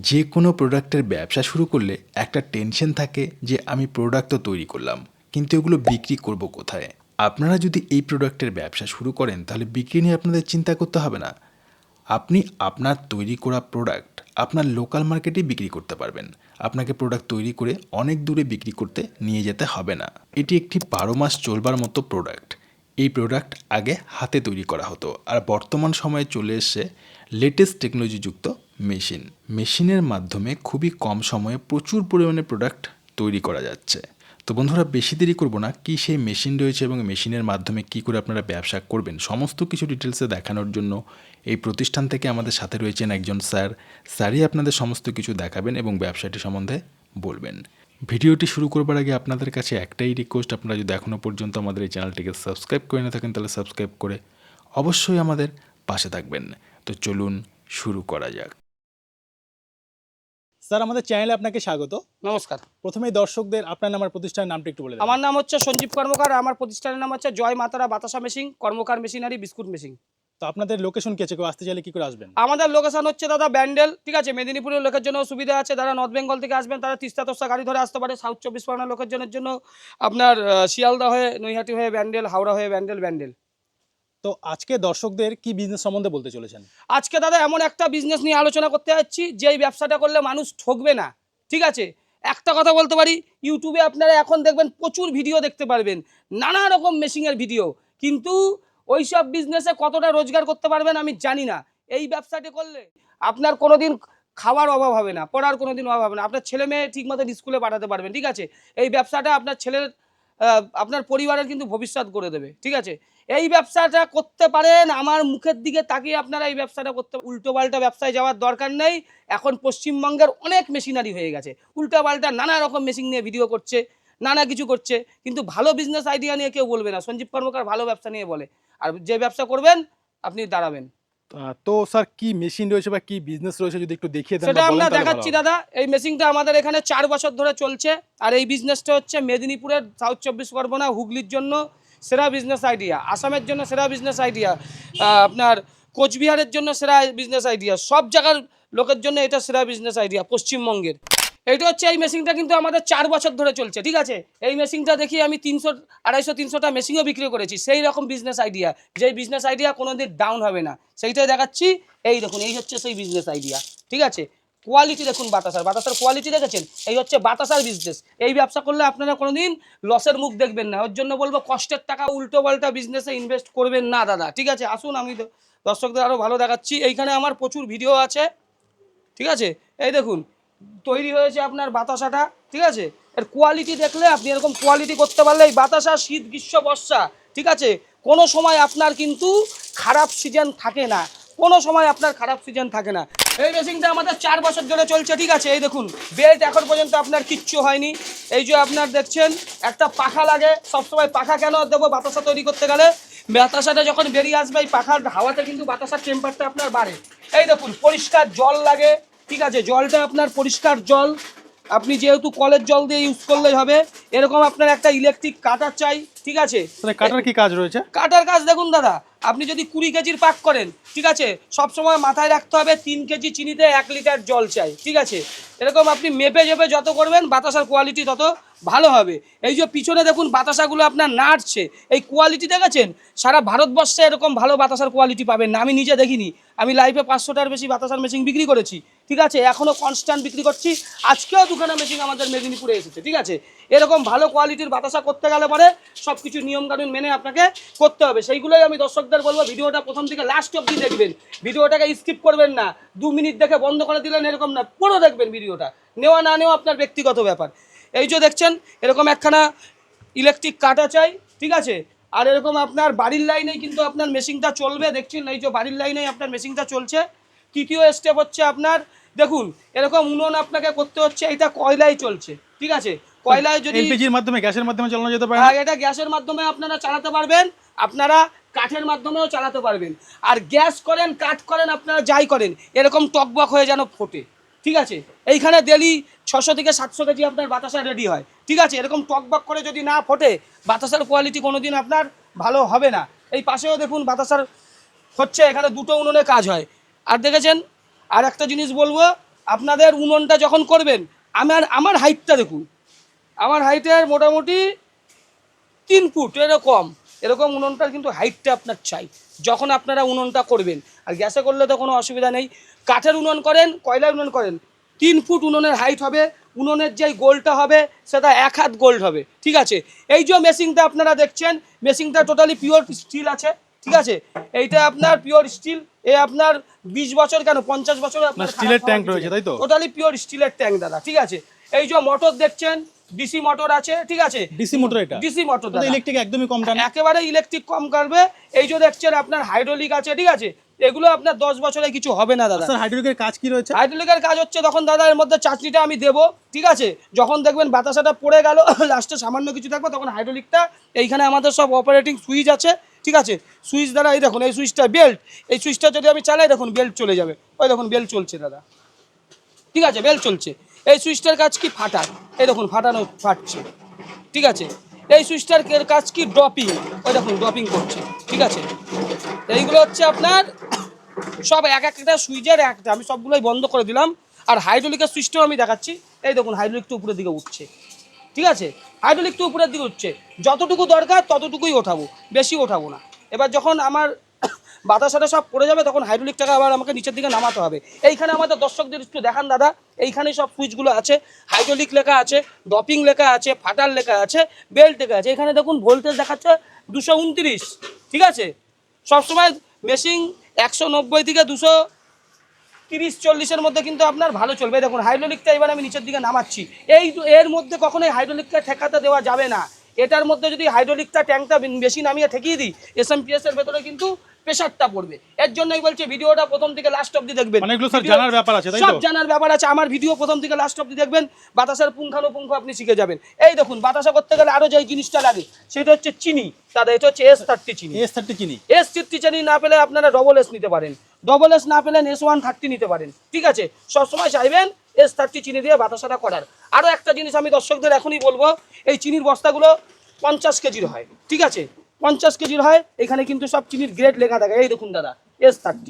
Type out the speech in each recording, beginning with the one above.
যে কোনো প্রোডাক্টের ব্যবসা শুরু করলে একটা টেনশন থাকে যে আমি প্রোডাক্ট তো তৈরি করলাম, কিন্তু এগুলো বিক্রি করব কোথায়। আপনারা যদি এই প্রোডাক্টের ব্যবসা শুরু করেন তাহলে বিক্রি নিয়ে আপনাদের চিন্তা করতে হবে না। আপনি আপনার তৈরি করা প্রোডাক্ট আপনার লোকাল মার্কেটেই বিক্রি করতে পারবেন। আপনাকে প্রোডাক্ট তৈরি করে অনেক দূরে বিক্রি করতে নিয়ে যেতে হবে না। এটি একটি 12 মাস চলবার মতো প্রোডাক্ট। এই প্রোডাক্ট আগে হাতে তৈরি করা হতো, আর বর্তমান সময়ে চলে এসেছে লেটেস্ট টেকনোলজিযুক্ত মেশিনের মাধ্যমে খুবই কম সময়ে প্রচুর পরিমাণে প্রোডাক্ট তৈরি করা যাচ্ছে। তো বন্ধুরা, বেশি দেরি করব না, কি সেই মেশিন রয়েছে এবং মেশিনের মাধ্যমে কি করে আপনারা ব্যবসা করবেন সমস্ত কিছু ডিটেলসে দেখানোর জন্য এই প্রতিষ্ঠান থেকে আমাদের সাথে রয়েছেন একজন স্যারই আপনাদের সমস্ত কিছু দেখাবেন এবং ব্যবসাটি সম্বন্ধে বলবেন। ভিডিওটি শুরু করবার আগে আপনাদের কাছে একটাই রিকোয়েস্ট, আপনারা যদি এখনও পর্যন্ত আমাদের এই চ্যানেলটিকে সাবস্ক্রাইব করে না থাকেন তাহলে সাবস্ক্রাইব করে অবশ্যই আমাদের পাশে থাকবেন। তো চলুন শুরু করা যাক। স্যার, আমাদের চ্যানেলে আপনাকে স্বাগত। নমস্কার। প্রথমেই দর্শকদের আপনার নাম আর প্রতিষ্ঠানের নামটা একটু বলে দেন। আমার নাম হচ্ছে সঞ্জীব কর্মকার। আমার প্রতিষ্ঠানের নাম হচ্ছে জয় মাতারা বাতাসা মেশিন, কর্মকার মেশিনারি, বিস্কুট মেশিন। তো আপনাদের লোকেশন কি আছে, কেউ আসতে চাইলে কি করে আসবেন? আমাদের লোকেশন হচ্ছে দাদা ব্যান্ডেল, ঠিক আছে। মেদিনীপুরের লোকের জন্য সুবিধা আছে, যারা নর্থ বেঙ্গল থেকে আসবেন তারা তিস্তা তোস্তা গাড়ি ধরে আসতে পারে। সাউথ 24 পরগনার লোকের জন্য আপনার শিয়ালদা হয়ে, নৈহাটি হয়ে ব্যান্ডেল, হাওড়া হয়ে ব্যান্ডেল। তো আজকে দর্শকদের কি বিজনেস সম্বন্ধে বলতে চলেছেন? আজকে দাদা এমন একটা বিজনেস নিয়ে আলোচনা করতে যাচ্ছি যেই ব্যবসাটা করলে মানুষ ঠকবে না, ঠিক আছে। একটা কথা বলতে পারি, ইউটিউবে আপনারা এখন দেখবেন প্রচুর ভিডিও দেখতে পারবেন, নানা রকম মেশিনের ভিডিও, কিন্তু ওই সব বিজনেসে কতটা রোজগার করতে পারবেন আমি জানি না। এই ব্যবসাটি করলে আপনার কোনোদিন খাওয়ার অভাব হবে না, পড়ার কোনোদিন অভাব হবে না, আপনার ছেলে মেয়ে ঠিক মতো স্কুলে পাঠাতে পারবেন, ঠিক আছে। এই ব্যবসাটা আপনার ছেলের আপনার পরিবারের কিন্তু ভবিষ্যৎ করে দেবে, ঠিক আছে। এই ব্যবসাটা করতে পারেন, আমার মুখের দিকে তাকিয়ে আপনারা এই ব্যবসাটা করতে। উল্টো পাল্টা ব্যবসায় যাওয়ার দরকার নেই। এখন পশ্চিমবঙ্গের অনেক মেশিনারি হয়ে গেছে, উল্টো পাল্টা নানা রকম মেশিন নিয়ে ভিডিও করছে, নানা কিছু করছে, কিন্তু ভালো বিজনেস আইডিয়া নিয়ে কেউ বলবে না। সঞ্জীব কর্মকার ভালো ব্যবসা নিয়ে বলে, আর যে ব্যবসা করবেন আপনি দাঁড়াবেন। তো স্যার, কি মেশিন রয়েছে বা কি বিজনেস রয়েছে যদি একটু দেখিয়ে দেন সেটা বা বলেন আমরা তাহলে ভালো দেখাচ্ছি হবে। দাদা। এই মেশিনটা আমাদের এখানে 4 বছর ধরে চলছে, আর এই বিজনেসটা হচ্ছে মেদিনীপুরের, সাউথ 24 পরগনা, হুগলির জন্য সেরা বিজনেস আইডিয়া, আসামের জন্য সেরা বিজনেস আইডিয়া, আপনার কোচবিহারের জন্য সেরা বিজনেস আইডিয়া, সব জায়গার লোকের জন্য এটা সেরা বিজনেস আইডিয়া পশ্চিমবঙ্গের। এইটা হচ্ছে, এই মেশিনটা কিন্তু আমাদের 4 বছর ধরে চলছে, ঠিক আছে। এই মেশিনটা দেখি আমি 300, 250, 300টা মেশিনও বিক্রি করেছি। সেই রকম বিজনেস আইডিয়া, যেই বিজনেস আইডিয়া কোনোদিন ডাউন হবে না, সেইটাই দেখাচ্ছি। এই দেখুন, এই হচ্ছে সেই বিজনেস আইডিয়া, ঠিক আছে। কোয়ালিটি দেখুন, বাতাসার কোয়ালিটি দেখেছেন। এই হচ্ছে বাতাসার বিজনেস। এই ব্যবসা করলে আপনারা কোনোদিন লসের মুখ দেখবেন না। ওর জন্য বলবো, কষ্টের টাকা উল্টো পাল্টা বিজনেসে ইনভেস্ট করবেন না দাদা, ঠিক আছে। আসুন, আমি দর্শকদের আরও ভালো দেখাচ্ছি। এইখানে আমার প্রচুর ভিডিও আছে, ঠিক আছে। এই দেখুন, তৈরি হয়েছে আপনার বাতাসাটা, ঠিক আছে। এর কোয়ালিটি দেখলে আপনি এরকম কোয়ালিটি করতে পারলে, এই বাতাসা শীত গ্রীষ্ম বর্ষা, ঠিক আছে, কোনো সময় আপনার কিন্তু খারাপ সিজন থাকে না, কোনো সময় আপনার খারাপ সিজন থাকে না। এই মেশিনটা আমাদের 4 বছর ধরে চলছে, ঠিক আছে। এই দেখুন, বেল্ট এখন পর্যন্ত আপনার কিচ্ছু হয়নি। এই যে আপনার দেখছেন একটা পাখা লাগে, সবসময় পাখা কেন দেবো বাতাসা তৈরি করতে গেলে, বাতাসাটা যখন বেরিয়ে আসবে এই পাখার হাওয়াতে কিন্তু বাতাসার টেম্পারটা আপনার বাড়ে। এই দেখুন, পরিষ্কার জল লাগে, ঠিক আছে। জলটা আপনার পরিষ্কার জল, আপনি যেহেতু কলের জল দিয়ে ইউজ করলেই হবে। এরকম আপনার একটা ইলেকট্রিক কাটার চাই, ঠিক আছে। কাটার কি কাজ রয়েছে? কাটার কাজ দেখুন দাদা, আপনি যদি 20 কেজির পাক করেন, ঠিক আছে, সবসময় মাথায় রাখতে হবে 3 কেজি চিনিতে 1 লিটার জল চাই, ঠিক আছে। এরকম আপনি মেপে যত করবেন বাতাসার কোয়ালিটি তত ভালো হবে। এই যে পিছনে দেখুন বাতাসাগুলো আপনার নাড়ছে, এই কোয়ালিটি দেখেছেন। সারা ভারতবর্ষে এরকম ভালো বাতাসার কোয়ালিটি পাবেন না, আমি নিজে দেখিনি। আমি লাইফে 500টার বেশি বাতাসার মেশিন বিক্রি করেছি, ঠিক আছে। এখনও কনস্ট্যান্ট বিক্রি করছি। আজকেও দুখানা মেশিন আমাদের মেদিনীপুরে এসেছে, ঠিক আছে। এরকম ভালো কোয়ালিটির বাতাসা করতে গেলে পরে সব কিছু নিয়মকানুন মেনে আপনাকে করতে হবে। সেইগুলোই আমি দর্শকদের বলবো, ভিডিওটা প্রথম থেকে লাস্ট অবধি দেখবেন, ভিডিওটাকে স্কিপ করবেন না। 2 মিনিট দেখে বন্ধ করে দিলেন এরকম না, পুরো দেখবেন ভিডিওটা। নেওয়া না নেওয়া আপনার ব্যক্তিগত ব্যাপার। এই যে দেখছেন, এরকম একখানা ইলেকট্রিক কাটা চাই, ঠিক আছে। আর এরকম আপনার বাড়ির লাইনেই কিন্তু আপনার মেশিনটা চলবে, দেখছেন। এই যে বাড়ির লাইনেই আপনার মেশিনটা চলছে। তৃতীয় স্টেপ হচ্ছে আপনার, দেখুন, এরকম উনুন আপনাকে করতে হচ্ছে, এটা কয়লায় চলছে, ঠিক আছে। কয়লায় যদি এলপিজির মাধ্যমে, গ্যাসের মাধ্যমে চালানো যেতে পারে? এটা গ্যাসের মাধ্যমে আপনারা চালাতে পারবেন, আপনারা কাঠের মাধ্যমেও চালাতে পারবেন। আর গ্যাস করেন, কাঠ করেন, আপনারা যাই করেন, এরকম টকবক হয়ে যেন ফোটে, ঠিক আছে। এইখানে ডেলি 600 থেকে 700 কেজি আপনার বাতাসা রেডি হয়, ঠিক আছে। এরকম টকবক করে যদি না ফোটে, বাতাসার কোয়ালিটি কোনোদিন আপনার ভালো হবে না। এই পাশেও দেখুন বাতাসার হচ্ছে, এখানে 2টো উনুনে কাজ হয়। আর দেখেছেন, আর একটা জিনিস বলবো, আপনাদের উনুনটা যখন করবেন, আমার হাইটটা দেখুন, আমার হাইটের মোটামুটি 3 ফুট এরকম উনুনটার কিন্তু হাইটটা আপনার চাই যখন আপনারা উনুনটা করবেন। আর গ্যাসে করলে তো কোনো অসুবিধা নেই, কাঠের উনুন করেন, কয়লার উনুন করেন, 3 ফুট উনুনের হাইট হবে, উনুনের যেই গোলটা হবে সেটা 1 হাত গোল্ড হবে, ঠিক আছে। এই যে মেশিনটা আপনারা দেখছেন, মেশিনটা টোটালি পিওর স্টিল আছে, ঠিক আছে। এইটা আপনার পিওর স্টিল, এ আপনার 20 বছর কেন 50 বছর আপনার স্টিলের ট্যাঙ্ক রয়েছে তাই তো? টোটালি পিওর স্টিলের ট্যাঙ্ক দাদা, ঠিক আছে। এই যে মোটর দেখছেন, ডিসি মোটর আছে, ঠিক আছে, ডিসি মোটর, এটা ডিসি মোটর দাদা, ইলেকট্রিক একদমই কম টানে। একেবারে ইলেকট্রিক কম কাটবে। এই যে দেখছেন আপনার হাইড্রোলিক আছে, ঠিক আছে, এগুলো আপনার 10 বছরে কিছু হবে না দাদা। স্যার হাইড্রোলিকের কাজ কি রয়েছে? হাইড্রোলিকের কাজ হচ্ছে তখন দাদা এর মধ্যে চাটনিটা আমি দেবো, ঠিক আছে, যখন দেখবেন বাতাসাটা পড়ে গেল লাস্টে সামান্য কিছু থাকবে, তখন হাইড্রোলিকটা এইখানে আমাদের সব অপারেটিং সুইচ আছে, ঠিক আছে, সুইচ দ্বারা এই দেখুন এই সুইচটা বেল্ট, এই সুইচটা যদি আমি চালাই দেখুন বেল্ট চলে যাবে, ওই দেখুন বেল্ট চলছে দাদা, ঠিক আছে, বেল্ট চলছে। এই সুইচটার কাজ কি ফাটার, এই দেখুন ফাটছে, ঠিক আছে। এই সুইচটার কাজ কি ড্রপিং, ওই দেখুন ড্রপিং করছে, ঠিক আছে। এইগুলো হচ্ছে আপনার সব একটা সুইচের একটা, আমি সবগুলোই বন্ধ করে দিলাম। আর হাইড্রোলিকের সুইচটাও আমি দেখাচ্ছি, এই দেখুন হাইড্রোলিকটা উপরের দিকে উঠছে, ঠিক আছে, হাইড্রোলিকটা উপরের দিকে উঠছে, যতটুকু দরকার ততটুকুই ওঠাবো, বেশি ওঠাবো না। এবার যখন আমার বাতাসাটা সব পড়ে যাবে তখন হাইড্রোলিকটাকে আবার আমাকে নিচের দিকে নামাতে হবে। এইখানে আমাদের দর্শকদের একটু দেখান দাদা, এইখানে সব সুইচগুলো আছে, হাইড্রোলিক লেখা আছে, ড্রপিং লেখা আছে, ফাটার লেখা আছে, বেল্ট লেখা আছে। এখানে দেখুন ভোল্টেজ দেখাচ্ছে 229, ঠিক আছে। সবসময় মেশিন 190 থেকে 230-40-এর মধ্যে কিন্তু আপনার ভালো চলবে। দেখুন হাইড্রোলিকটা এবার আমি নিচের দিকে নামাচ্ছি, এর মধ্যে কখনোই হাইড্রোলিকটা ঠেকাতে দেওয়া যাবে না। এটার মধ্যে যদি হাইড্রোলিকটা ট্যাঙ্কটা বেশি নামিয়ে ঠেকিয়ে দিই, এসএমপিএস এর ভেতরে কিন্তু প্রেসারটা পড়বে। এর জন্যই বলছি ভিডিওটা প্রথম থেকে লাস্ট অবধি দেখবেন, মানে এগুলো স্যার জানার ব্যাপার আছে তাই তো? সব জানার ব্যাপার আছে, আমার ভিডিও প্রথম থেকে লাস্ট অবধি দেখবেন, বাতাসার পুঙ্খানুপুঙ্খ আপনি শিখে যাবেন। এই দেখুন বাতাসা করতে গেলে আরো যে জিনিসটা লাগে সেটা হচ্ছে চিনি দাদা, এটা হচ্ছে S30 চিনি। S30 চিনি, S30 চিনি না পেলে আপনারা ডবল এস নিতে পারেন, ডবল এস না পেলে S130 নিতে পারেন, ঠিক আছে। সবসময় চাইবেন S30 চিনি দিয়ে বাতাসাটা করার। আরও একটা জিনিস আমি দর্শকদের এখনই বলবো, এই চিনির বস্তাগুলো 50 কেজির হয়, ঠিক আছে, 50 কেজির হয়। এখানে কিন্তু সব চিনির গ্রেড লেখা থাকে, এই দেখুন দাদা S30,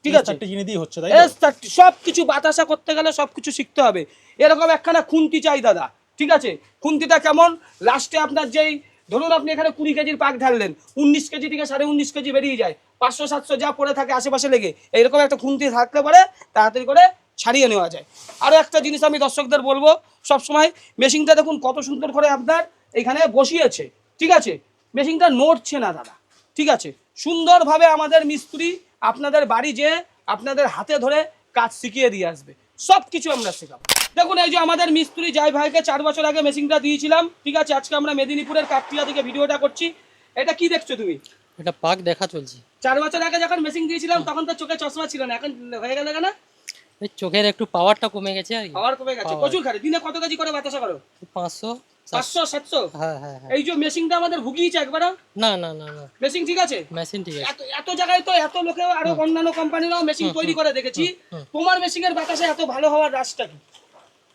ঠিক আছে, S30 চিনি দিয়ে হচ্ছে তাই তো? S30 সব কিছু বাতাসা করতে গেলে সব কিছু শিখতে হবে। এরকম একখানা খুন্তি চাই দাদা, ঠিক আছে। খুন্তিটা কেমন, লাস্টে আপনার যেই ধরুন আপনি এখানে 20 কেজির পাক ঢাললেন, 19 কেজি থেকে 19.5 কেজি বেরিয়ে যায়, 500-700 যা পড়ে থাকে আশেপাশে লেগে, এইরকম একটা খুন্তি থাকতে পারে, তাড়াতাড়ি করে ছাড়িয়ে নেওয়া যায়। আরও একটা জিনিস আমি দর্শকদের বলবো, সবসময় মেশিনটা দেখুন কত সুন্দর করে আপনার এখানে বসিয়েছে, ঠিক আছে, মেশিনটা নড়ছে না দাদা, ঠিক আছে। সুন্দরভাবে আমাদের মিস্ত্রি আপনাদের বাড়ি যেয়ে আপনাদের হাতে ধরে কাজ শিখিয়ে দিয়ে আসবে, সব কিছু আমরা শেখাবো। দেখুন এই যে আমাদের মিস্ত্রি জয় ভাইকে 4 বছর আগে মেশিনটা দিয়েছিলাম, ঠিক আছে। আজকে আমরা মেদিনীপুরের কাকটিয়া থেকে ভিডিওটা করছি। এটা কি দেখছো তুমি? এটা পাক দেখা চলছে। 4 বছর আগে যখন মেশিন দিয়েছিলাম তখন তো চোখে চশমা ছিল না, এখন হয়ে গেল কেন? এই চোখের একটু পাওয়ারটা কমে গেছে আর কি। পাওয়ার কমে গেছে, প্রচুর খাটে। দিনে কত কেজি করে বাতাসা করো? 500 500-700? হ্যাঁ হ্যাঁ হ্যাঁ। এই যে মেশিনটা আমাদের ভুগিয়েছে একবার, না না না না, মেশিন ঠিক আছে, মেশিন ঠিক আছে। এত জায়গায় তো এত লোকে আরো অন্যান্য কোম্পানিরাও মেশিন তৈরি করে দেখেছি, তোমার মেশিনের বাতাসে এত ভালো হওয়ার রাস্তা কি?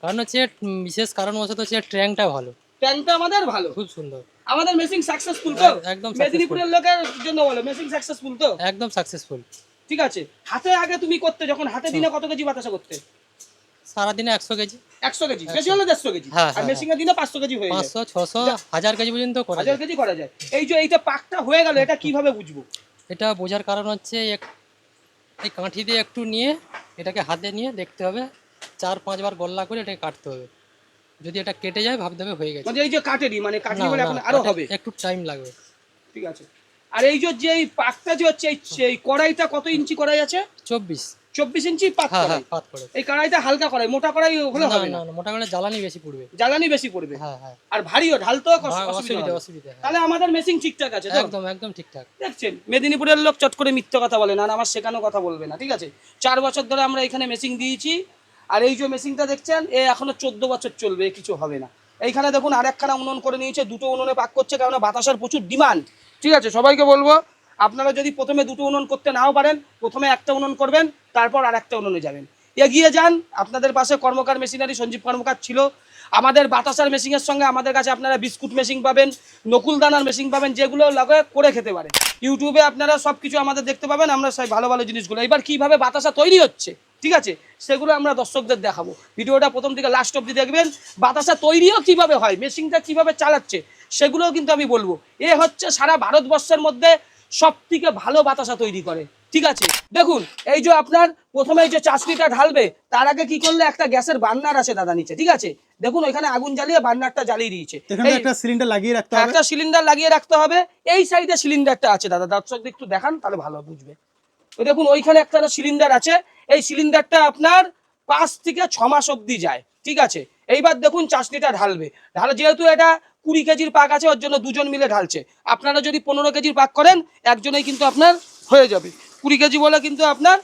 কারণ হচ্ছে বিশেষ কারণবশত হচ্ছে ট্র্যাঙ্কটা ভালো, ট্যাঙ্কটা আমাদের ভালো, খুব সুন্দর। আমাদের মেশিন সাকসেসফুল তো? একদম মেদিনীপুরের লোকের জন্য বলো মেশিন সাকসেসফুল তো? একদম সাকসেসফুল। ঠিক আছে। হাতে আগে তুমি করতে, যখন হাতে দিনে কত কেজি বাতাসা করতে? সারাদিনে 100 কেজি, 100 কেজি, বেশি হলে 150 কেজি, হ্যাঁ, আর হ্যাঁ, মেশিনের দিনে 500 কেজি হয়ে যায়, 500 600 1000 কেজি পর্যন্ত করা 1000 যায়। কেজি করা যায়। এই যে এইটা পাকটা হয়ে গেল, এটা কিভাবে বুঝবো? এটা বোঝার কারণ হচ্ছে এই কাঠি দিয়ে একটু নিয়ে এটাকে হাতে নিয়ে দেখতে হবে, 4-5 বার গল্লা করে এটাকে কাটতে হবে। যদি এটা কেটে যায় ভাবতে হবে হয়ে গেছে। মানে এই যে কাটেনি, মানে কাটনি না, বলে না, এখন আরো কাটে হবে, একটু টাইম লাগবে। ঠিক আছে। আর এই যে এই পাকটা যে হচ্ছে, এই কড়াইটা কত ইঞ্চি কড়াই আছে? 24 ইঞ্চি পাক হ্যাঁ কড়াই। হ্যাঁ, পাত করে। এই কড়াইটা হালকা কড়াই, মোটা কড়াই হলে না হবে না না, না, মোটা করে জ্বালানি বেশি পড়বে, জ্বালানি বেশি পড়বে, হ্যাঁ হ্যাঁ, আর ভারীও ঢালতেও অসুবিধা অসুবিধা হবে। অসুবিধা, হ্যাঁ। তাহলে আমাদের মেশিন ঠিকঠাক আছে তো? একদম একদম ঠিকঠাক। দেখছেন, মেদিনীপুরের লোক চট করে মিথ্যে কথা বলে না, আর আমার শেখানো কথা বলবে না, ঠিক আছে। 4 বছর ধরে আমরা এখানে মেশিন দিয়েছি, আর এই যে মেশিনটা দেখছেন এ এখনো 14 বছর চলবে, কিছু হবে না। এইখানে দেখুন আরেকখানা উনুন করে নিয়েছে, 2টো উনুনে পাক করছে, কারণ বাতাসার প্রচুর ডিমান্ড, ঠিক আছে। সবাইকে বলবো আপনারা যদি প্রথমে 2টো উনুন করতে নাও পারেন, প্রথমে একটা উনুন করবেন, তারপর আরেকটা উনুনে যাবেন, এগিয়ে যান। আপনাদের পাশে কর্মকার মেশিনারি সঞ্জীব কর্মকার ছিল। আমাদের বাতাসার মেশিনের সঙ্গে আমাদের কাছে আপনারা বিস্কুট মেশিন পাবেন, নকুলদানার মেশিন পাবেন, যেগুলো লাগে করে খেতে পারে। ইউটিউবে আপনারা সব কিছু আমাদের দেখতে পাবেন, আমরা সেই ভালো ভালো জিনিসগুলো। এবার কিভাবে বাতাসা তৈরি হচ্ছে ঠিক আছে, সেগুলো আমরা দর্শকদের দেখাবো। ভিডিওটা প্রথম থেকে লাস্ট অবধি দেখবেন। বাতাসা তৈরিও কিভাবে হয়, মেশিনটা কিভাবে চালাচ্ছে সেগুলোও কিন্তু আমি বলবো। এ হচ্ছে সারা ভারতবর্ষের মধ্যে সব থেকে ভালো বাতাসা তৈরি করে, ঠিক আছে। দেখুন এই যে আপনার প্রথমে এই যে চাষনিটা ঢালবে, তার আগে কি করলে একটা গ্যাসের বার্নার আছে দাদা নিচে, ঠিক আছে। দেখুন ওইখানে আগুন জ্বালিয়ে বার্নারটা জ্বালিয়ে দিয়েছে। এখানে একটা সিলিন্ডার লাগিয়ে রাখতে হবে, একটা সিলিন্ডার লাগিয়ে রাখতে হবে। এই সাইডে সিলিন্ডারটা আছে দাদা, দর্শকদের একটু দেখান তাহলে ভালো বুঝবে। ওই দেখুন ওইখানে একটা সিলিন্ডার আছে, এই সিলিন্ডারটা আপনার 5 থেকে 6 মাস অবধি যায়, ঠিক আছে। এইবার দেখুন চাষনিটা ঢালবে, যেহেতু এটা 20 কেজির পাক আছে, ওর জন্য দুজন মিলে ঢালছে। আপনারা যদি 15 কেজির পাক করেন একজনেই কিন্তু আপনার হয়ে যাবে। 20 কেজি বলে কিন্তু আপনার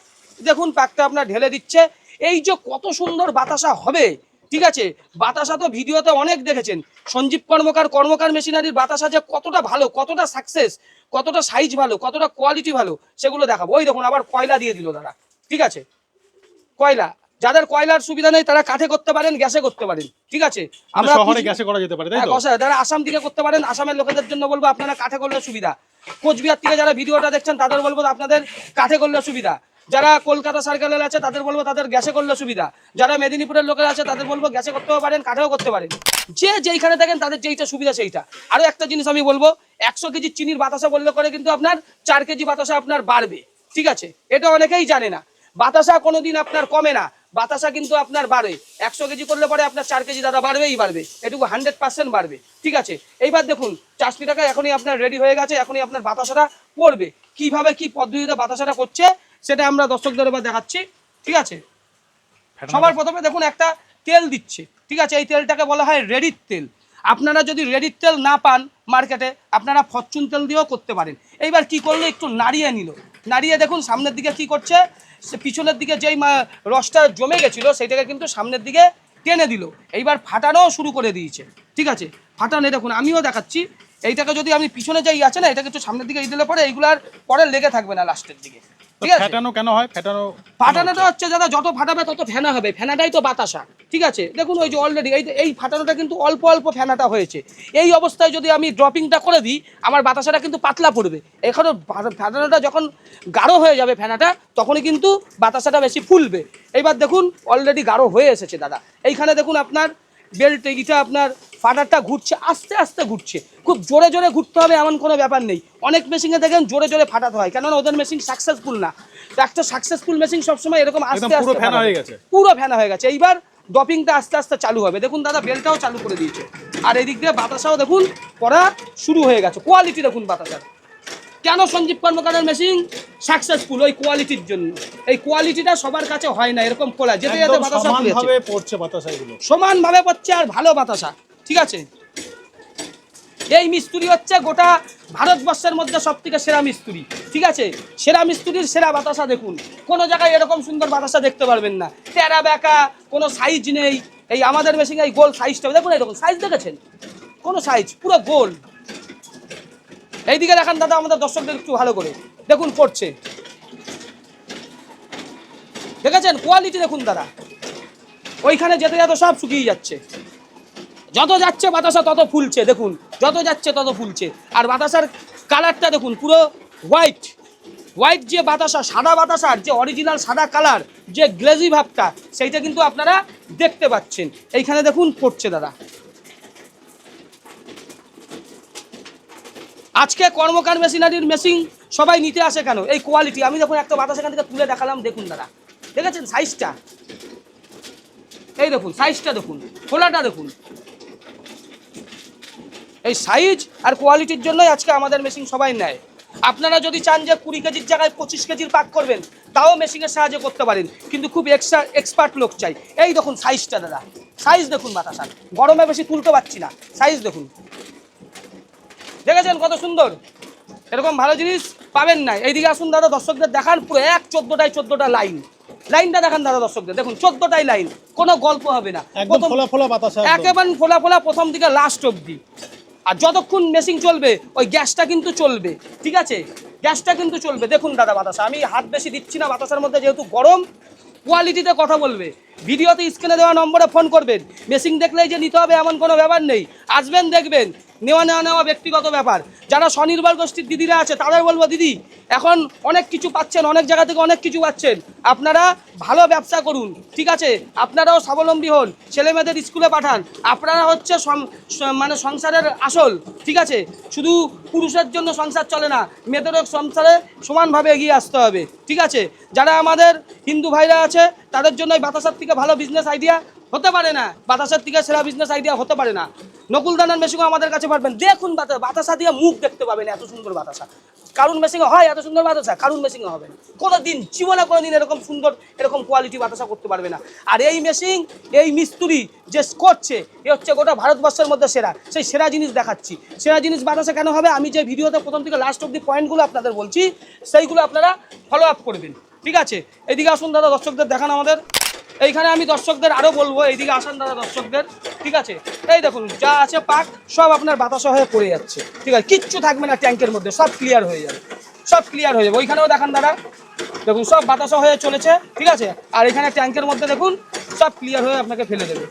দেখুন পাকটা আপনার ঢেলে দিচ্ছে। এই যে কত সুন্দর বাতাসা হবে, ঠিক আছে। বাতাসা তো ভিডিওতে অনেক দেখেছেন, সঞ্জীব কর্মকার মেশিনারির বাতাসা যে কতটা ভালো, কতটা সাকসেস, কতটা সাইজ ভালো, কতটা কোয়ালিটি ভালো, সেগুলো দেখাবো। ওই দেখুন আবার কয়লা দিয়ে দিল দাদা, ঠিক আছে। কয়লা, যাদের কয়লার সুবিধা নেই তারা কাঠে করতে পারেন, গ্যাসে করতে পারেন, ঠিক আছে। আমরা শহরে গ্যাসে করা যেতে পারে, তাই তো? যারা আসাম থেকে করতে পারেন, আসামের লোকেদের জন্য বলবো আপনারা কাঠে করলে সুবিধা। কোচবিহার থেকে যারা ভিডিওটা দেখছেন তাদের বলবো আপনাদের কাঠে করলে সুবিধা। যারা কলকাতা সার্কেলের আছে তাদের বলবো তাদের গ্যাসে করলে সুবিধা। যারা মেদিনীপুরের লোকের আছে তাদের বলবো গ্যাসে করতেও পারেন, কাঠেও করতে পারেন। যে যেইখানে দেখেন তাদের যেইটা সুবিধা সেইটা। আরও একটা জিনিস আমি বলবো, 100 কেজি চিনির বাতাসা বললে করে কিন্তু আপনার 4 কেজি বাতাসা আপনার বাড়বে, ঠিক আছে। এটা অনেকেই জানে না। বাতাসা কোনোদিন আপনার কমে না, বাতাসা কিন্তু আপনার বাড়ে। 100 কেজি করলে পরে আপনার 4 কেজি দাদা বাড়বেই বাড়বে, এটুকু 100% বাড়বে, ঠিক আছে। এইবার দেখুন চাষনিটাকে এখনই আপনার রেডি হয়ে গেছে, এখনই আপনার বাতাসাটা পড়বে। কিভাবে কি পদ্ধতিতে বাতাসাটা করছে সেটা আমরা দর্শকদের এবার দেখাচ্ছি, ঠিক আছে। সবার প্রথমে দেখুন একটা তেল দিচ্ছে, ঠিক আছে। এই তেলটাকে বলা হয় রেডির তেল। আপনারা যদি রেডির তেল না পান মার্কেটে, আপনারা ফরচুন তেল দিয়েও করতে পারেন। এইবার কি করলো, একটু নাড়িয়ে নিল, নাড়িয়ে দেখুন সামনের দিকে কি করছে, সে পিছনের দিকে যেই রসটা জমে গেছিলো সেইটাকে কিন্তু সামনের দিকে টেনে দিল। এইবার ফাটানো শুরু করে দিয়েছে, ঠিক আছে। ফাটানো দেখুন আমিও দেখাচ্ছি। এইটাকে যদি আমি পিছনে যাই আছে না, এটাকে একটু সামনের দিকে দিলে পরে এইগুলার পরে লেগে থাকবে না লাস্টের দিকে, ঠিক আছে। ফাটানো কেন হয়? ফাটানোটা হচ্ছে দাদা যত ফাটাবে তত ফেনা হবে, ফেনাটাই তো বাতাসা, ঠিক আছে। দেখুন ওই যে অলরেডি এই ফাটানোটা কিন্তু অল্প অল্প ফেনাটা হয়েছে। এই অবস্থায় যদি আমি ড্রপিংটা করে দিই আমার বাতাসাটা কিন্তু পাতলা পড়বে। এখানে ফাটানোটা যখন গাঢ় হয়ে যাবে ফেনাটা, তখনই কিন্তু বাতাসাটা বেশি ফুলবে। এইবার দেখুন অলরেডি গাঢ় হয়ে এসেছে দাদা। এইখানে দেখুন আপনার বেল্ট এইটা আপনার ফাটারটা ঘুরছে, আস্তে আস্তে ঘুরছে। খুব জোরে জোরে ঘুরতে হবে এমন কোনো ব্যাপার নেই। অনেক মেশিনে দেখেন জোরে জোরে ফাটাতে হয়, কেননা ওদের মেশিন সাকসেসফুল না। একটা সাকসেসফুল মেশিন সবসময় এরকম আস্তে আস্তে পুরো ফেনা হয়ে গেছে। এইবার ড্রপিংটা আস্তে আস্তে চালু হবে। দেখুন দাদা বেলটাও চালু করে দিয়েছে, আর এদিক দিয়ে বাতাসাও দেখুন পড়া শুরু হয়ে গেছে। কোয়ালিটি দেখুন বাতাসার। কেন সঞ্জীব কর্মকারের মেশিন সাকসেসফুল? ওই কোয়ালিটির জন্য। এই কোয়ালিটিটা সবার কাছে হয় না এরকম খোলা, যেতে যেতে বাতাসা সমানভাবে পড়ছে আর ভালো বাতাসা, ঠিক আছে। এই মিস্ত্রি হচ্ছে গোটা ভারতবর্ষের মধ্যে সব থেকে সেরা মিস্ত্রি, ঠিক আছে। সেরা মিস্ত্রির সেরা বাতাসা দেখুন, কোনো জায়গায় এরকম সুন্দর বাতাসা দেখতে পারবেন না। টেরা বেঁকা কোনো সাইজ নেই। এই আমাদের মেশিনে এই গোল সাইজটা দেখুন, এরকম সাইজ দেখেছেন? কোনো সাইজ পুরো গোল। এইদিকে দেখান দাদা আমাদের দর্শকদের একটু ভালো করে দেখুন পড়ছে, দেখেছেন? কোয়ালিটি দেখুন দাদা। ওইখানে যেতে যেতে সব শুকিয়ে যাচ্ছে, যত যাচ্ছে বাতাসা তত ফুলছে। দেখুন যত যাচ্ছে তত ফুলছে। আর বাতাসার কালারটা দেখুন পুরো হোয়াইট হোয়াইট। যে বাতাসা, সাদা বাতাসার যে অরিজিনাল সাদা কালার, যে গ্লেজি ভাবটা, সেইটা কিন্তু আপনারা দেখতে পাচ্ছেন। এইখানে দেখুন পড়ছে দাদা। আজকে কর্মকার মেশিনারির মেশিন সবাই নিতে আসে কেন? এই কোয়ালিটি। আমি দেখুন একটা বাতাস এখান থেকে তুলে দেখালাম, দেখুন দাদা, দেখেছেন সাইজটা? এই দেখুন সাইজটা দেখুন, খোলাটা দেখুন। এই সাইজ আর কোয়ালিটির জন্যই আজকে আমাদের মেশিন সবাই নেয়। আপনারা যদি চান যে 20 কেজির জায়গায় 25 কেজির পাক করবেন, তাও মেশিনের সাহায্যে করতে পারেন, কিন্তু খুব এক্সপার্ট লোক চাই। এই দেখুন সাইজটা দাদা, সাইজ দেখুন বাতাসার। গরমে বেশি তুলতে পারছি না, সাইজ দেখুন, দেখেছেন কত সুন্দর? এরকম ভালো জিনিস পাবেন না। এইদিকে আসুন দাদা, দর্শকদের দেখান পুরো 14টা লাইন। লাইনটা দেখান দাদা দর্শকদের, দেখুন 14টাই লাইন, কোনো গল্প হবে না, একেবারে ফোলা ফোলা প্রথম থেকে লাস্ট অবধি। আর যতক্ষণ মেশিন চলবে ওই গ্যাসটা কিন্তু চলবে, ঠিক আছে। গ্যাসটা কিন্তু চলবে। দেখুন দাদা বাতাসা, আমি হাত বেশি দিচ্ছি না বাতাসার মধ্যে, যেহেতু গরম। কোয়ালিটিতে কথা বলবে, ভিডিওতে স্ক্রিনে দেওয়া নম্বরে ফোন করবেন। মেশিন দেখলেই যে নিতে হবে এমন কোনো ব্যাপার নেই, আসবেন দেখবেন, নেওয়া ব্যক্তিগত ব্যাপার। যারা স্বনির্ভর গোষ্ঠীর দিদিরা আছে তাদের বলবো, দিদি এখন অনেক কিছু পাচ্ছেন, অনেক জায়গা থেকে অনেক কিছু পাচ্ছেন। আপনারা ভালো ব্যবসা করুন, ঠিক আছে, আপনারাও স্বাবলম্বী হন, ছেলে মেয়েদের স্কুলে পাঠান। আপনারা হচ্ছে মানে সংসারের আসল, ঠিক আছে। শুধু পুরুষের জন্য সংসার চলে না, মেয়েদেরও সংসারে সমানভাবে এগিয়ে আসতে হবে, ঠিক আছে। যারা আমাদের হিন্দু ভাইরা আছে তাদের জন্য বাতাসার থেকে ভালো বিজনেস আইডিয়া হতে পারে না, বাতাসার থেকে সেরা বিজনেস আইডিয়া হতে পারে না। নকুলদানার মেশিনও আমাদের কাছে পারবেন, দেখুন বাতাসা দিয়ে মুখ দেখতে পাবেন, এত সুন্দর বাতাসা। কারণ মেশিনে হয় এত সুন্দর বাতাসা, কারণ মেশিনে হবে না কোনোদিন, জীবনে কোনোদিন এরকম সুন্দর এরকম কোয়ালিটি বাতাসা করতে পারবে না। আর এই মেশিন, এই মিস্ত্রি যে করছে, এ হচ্ছে গোটা ভারতবর্ষের মধ্যে সেরা। সেই সেরা জিনিস দেখাচ্ছি। সেরা জিনিস বাতাসা কেন হবে, আমি যে ভিডিওতে প্রথম থেকে লাস্ট অব্দি পয়েন্টগুলো আপনাদের বলছি, সেইগুলো আপনারা ফলো আপ করবেন, ঠিক আছে। এদিকে আসুন দাদা, দর্শকদের দেখান আমাদের। এইখানে আমি দর্শকদের আরও বলবো, এইদিকে আসেন দাদা দর্শকদের, ঠিক আছে। এই দেখুন যা আছে পাক সব আপনার বাতাসা হয়ে পড়ে যাচ্ছে, ঠিক আছে, কিচ্ছু থাকবে না ট্যাঙ্কের মধ্যে, সব ক্লিয়ার হয়ে যাবে, সব ক্লিয়ার হয়ে যাবে। ওইখানেও দেখান দাদা, দেখুন সব বাতাসা হয়ে চলেছে, ঠিক আছে। আর এখানে ট্যাঙ্কের মধ্যে দেখুন সব ক্লিয়ার হয়ে আপনাকে ফেলে দেবে।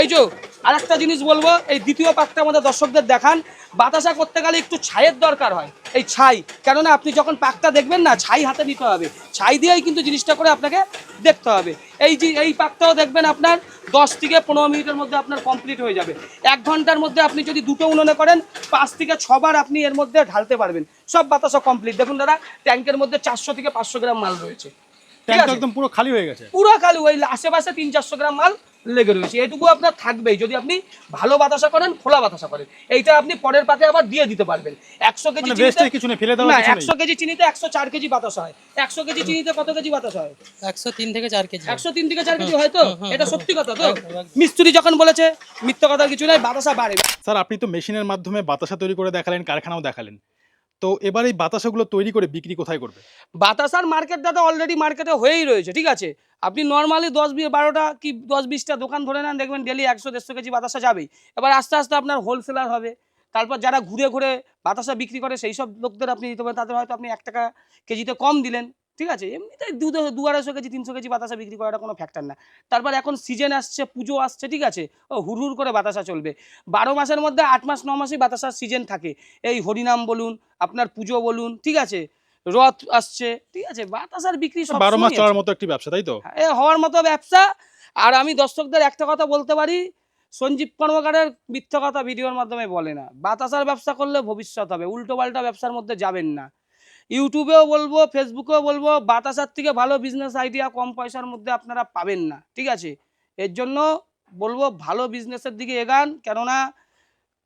এই যে আরেকটা জিনিস বলবো, এই দ্বিতীয় পাকটা আমাদের দর্শকদের দেখান। বাতাসা করতে গেলে একটু ছাইয়ের দরকার হয়, এই ছাই, কেননা আপনি যখন পাকটা দেখবেন না, ছাই হাতে নিতে হবে, ছাই দিয়েই কিন্তু জিনিসটা করে আপনাকে দেখতে হবে। এই পাকটাও দেখবেন আপনার 10 থেকে 15 মিনিটের মধ্যে আপনার কমপ্লিট হয়ে যাবে। 1 ঘন্টার মধ্যে আপনি যদি দুটো উনুনে করেন 5 থেকে 6 বার আপনি এর মধ্যে ঢালতে পারবেন, সব বাতাসা কমপ্লিট। দেখুন দাদা, ট্যাঙ্কের মধ্যে 400 থেকে 500 গ্রাম মাল রয়েছে, ঠিক ট্যাঙ্ক আছে, একদম পুরো খালি হয়ে গেছে। পুরো খালি, ওই আশেপাশে 300-400 গ্রাম মাল লেগে রয়েছে। এটুকু আপনার থাকবেই যদি আপনি ভালো বাতাসা করেন, খোলা বাতাসা করেন। এইটা আপনি পরের পাকে আবার দিয়ে দিতে পারবেন। 100 কেজি মানে waste এর কিছু নেই, ফেলে দেওয়ার না, কিছু নেই। 100 কেজি চিনিতে 104 কেজি বাতাসা হয়। 100 কেজি চিনিতে কত কেজি বাতাসা হয়? 103 থেকে 4 কেজি। 103 থেকে 4 কেজি হয় তো? এটা সত্যি কথা তো? মিস্ত্রি যখন বলেছে মিথ্যা কথার কিছু নাই, বাতাসা বাড়ে। স্যার, আপনি তো মেশিনের মাধ্যমে বাতাসা তৈরি করে দেখালেন, কারখানাও দেখালেন, তো এবার এই বাতাসাগুলো তৈরি করে বিক্রি কোথায় করবে? বাতাসার মার্কেট দাদা অলরেডি মার্কেটে হয়েই রয়েছে, ঠিক আছে। আপনি নর্মালি 10-12টা কি 10-20টা দোকান ধরে নেন, দেখবেন ডেলি 100-150 কেজি বাতাসা যাবেই। এবার আস্তে আস্তে আপনার হোলসেলার হবে, তারপর যারা ঘুরে ঘুরে বাতাসা বিক্রি করে সেই সব লোকদের আপনি দিতে পারেন, তাদের হয়তো আপনি 1 টাকা কেজিতে কম দিলেন, ঠিক আছে। এমনিতে 200-250 কেজি 300 কেজি বাতাসা বিক্রি করাটা কোনো ফ্যাক্টর না। তারপর এখন সিজন আসছে, পুজো আসছে, ঠিক আছে, ও হুড় করে বাতাসা চলবে। 12 মাসের মধ্যে 8 মাস 9 মাসই বাতাসার সিজন থাকে। এই হরিনাম বলুন, আপনার পুজো বলুন, ঠিক আছে, রথ আসছে, ঠিক আছে, বাতাসার বিক্রি সব 12 মাস চলার মতো একটি ব্যবসা, তাই তো? এ হওয়ার মতো ব্যবসা। আর আমি দর্শকদের একটা কথা বলতে পারি, সঞ্জীব কর্মকারের মিথ্যা কথা ভিডিওর মাধ্যমে বলে না। বাতাসার ব্যবসা করলে ভবিষ্যৎ হবে, উল্টো পাল্টা ব্যবসার মধ্যে যাবেন না। ইউটিউবেও বলবো, ফেসবুকেও বলবো, বাতাসার থেকে ভালো বিজনেস আইডিয়া কম পয়সার মধ্যে আপনারা পাবেন না, ঠিক আছে। এর জন্য বলবো ভালো বিজনেসের দিকে এগান, কেননা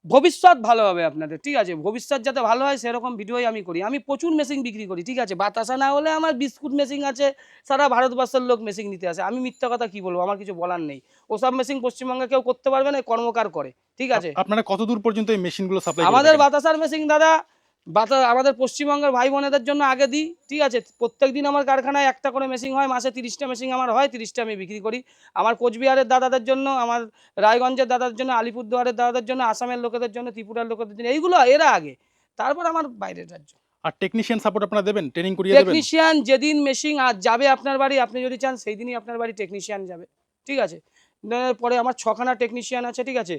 ভবিষ্যৎ ভালো হবে আপনাদের, ঠিক আছে। ভবিষ্যৎ যাতে ভালো হয় সেরকম ভিডিওই আমি করি। আমি প্রচুর মেশিন বিক্রি করি, ঠিক আছে। বাতাসা না হলে আমার বিস্কুট মেশিন আছে, সারা ভারতবর্ষের লোক মেশিন নিতে আসে। আমি মিথ্যা কথা কি বলবো, আমার কিছু বলার নেই। ওসব মেশিন পশ্চিমবঙ্গে কেউ করতে পারবে না, কর্মকার করে, ঠিক আছে। আপনারা কত দূর পর্যন্ত এই মেশিনগুলো সাপ্লাই করেন? আমাদের বাতাসার মেশিন দাদা, আমাদের পশ্চিমবঙ্গের ভাই বোনেদের জন্য আগে দিই, ঠিক আছে। প্রত্যেকদিন আমার কারখানায় একটা করে মেশিন হয়, মাসে 30টা মেশিন আমার হয়, 30টা আমি বিক্রি করি। আমার কোচবিহারের দাদাদের জন্য, আমার রায়গঞ্জের দাদাদের জন্য, আলিপুরদুয়ারের দাদাদের জন্য, আসামের লোকেদের জন্য, ত্রিপুরার লোকেদের জন্য, এইগুলো এরা আগে, তারপর আমার বাইরের রাজ্য। আর টেকনিশিয়ান সাপোর্ট আপনারা দেবেন, ট্রেনিং করিয়ে দেবেন? টেকনিশিয়ান যেদিন মেশিন আজ যাবে আপনার বাড়ি, আপনি যদি চান সেই দিনই আপনার বাড়ি টেকনিশিয়ান যাবে, ঠিক আছে। পরে আমার 6খানা টেকনিশিয়ান আছে, ঠিক আছে।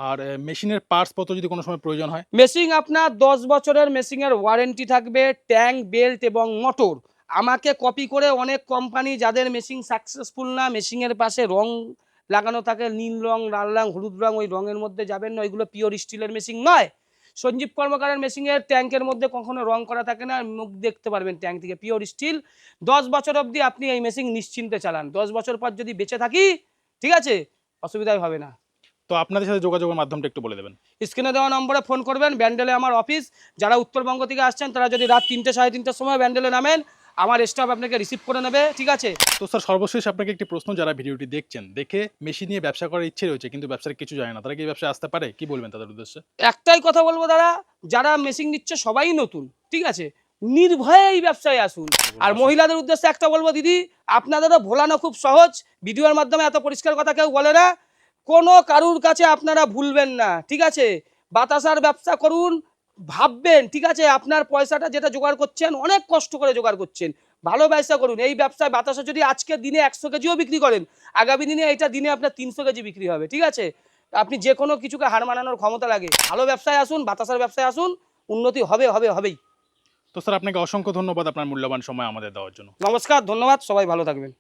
আর মেশিনের পার্টস পত্র যদি কোনো সময় প্রয়োজন হয়? মেশিন আপনার 10 বছরের মেশিনের ওয়ারেন্টি থাকবে, ট্যাঙ্ক, বেল্ট এবং মোটর। আমাকে কপি করে অনেক কোম্পানি, যাদের মেশিন সাকসেসফুল না, মেশিনের পাশে রং লাগানো থাকে, নীল রং, লাল রং, হলুদ রং, ওই রঙের মধ্যে যাবেন না, ওইগুলো পিওর স্টিলের মেশিন নয়। সঞ্জীব কর্মকারের মেশিনের ট্যাঙ্কের মধ্যে কখনো রং করা থাকে না, মুখ দেখতে পারবেন ট্যাঙ্ক থেকে, পিওর স্টিল। 10 বছর অবধি আপনি এই মেশিন নিশ্চিন্তে চালান। 10 বছর পর যদি বেঁচে থাকি, ঠিক আছে, অসুবিধাই হবে না। তো আপনাদের সাথে যোগাযোগের মাধ্যমটা একটু বলে দেবেন। স্ক্রিনে দেওয়া নম্বরে ফোন করবেন, ব্যান্ডেলে আমার অফিস। যারা উত্তরবঙ্গ থেকে আসছেন তারা যদি রাত 3টে 3:30টার সময় ব্যান্ডেলে নামেন, আমার স্টাফ আপনাকে রিসিভ করে নেবে, ঠিক আছে। তো স্যার, সর্বশেষ আপনাকে একটি প্রশ্ন, যারা ভিডিওটি দেখছেন, দেখে মেশিন নিয়ে ব্যবসা করার ইচ্ছে রয়েছে কিন্তু ব্যবসার কিছু জানে না, তারা কি এই ব্যবসায় আসতে পারে? কি বলবেন তাদের উদ্দেশ্যে? একটাই কথা বলবো দাদা, যারা মেশিন নিচ্ছে সবাই নতুন, ঠিক আছে, নির্ভয়ে এই ব্যবসায় আসুন। আর মহিলাদের উদ্দেশ্যে একটা বলবো, দিদি আপনাদেরও ভোলানো খুব সহজ, ভিডিওর মাধ্যমে এত পরিষ্কার কথা কেউ বলে না। কোনো কারুর কাছে আপনারা ভুলবেন না, ঠিক আছে। বাতাসার ব্যবসা করুন, ভাববেন, ঠিক আছে, আপনার পয়সাটা যেটা জোগাড় করছেন অনেক কষ্ট করে জোগাড় করছেন, ভালো ব্যবসা করুন। এই ব্যবসায় বাতাসা যদি আজকের দিনে 100 কেজিও বিক্রি করেন, আগামী দিনে এইটা দিনে আপনার 300 কেজি বিক্রি হবে, ঠিক আছে। আপনি যে কোনো কিছুকে হার মানানোর ক্ষমতা লাগে। ভালো ব্যবসায় আসুন, বাতাসার ব্যবসায় আসুন, উন্নতি হবে, হবেই। তো স্যার আপনাকে অসংখ্য ধন্যবাদ আপনার মূল্যবান সময় আমাদের দেওয়ার জন্য। নমস্কার, ধন্যবাদ, সবাই ভালো থাকবেন।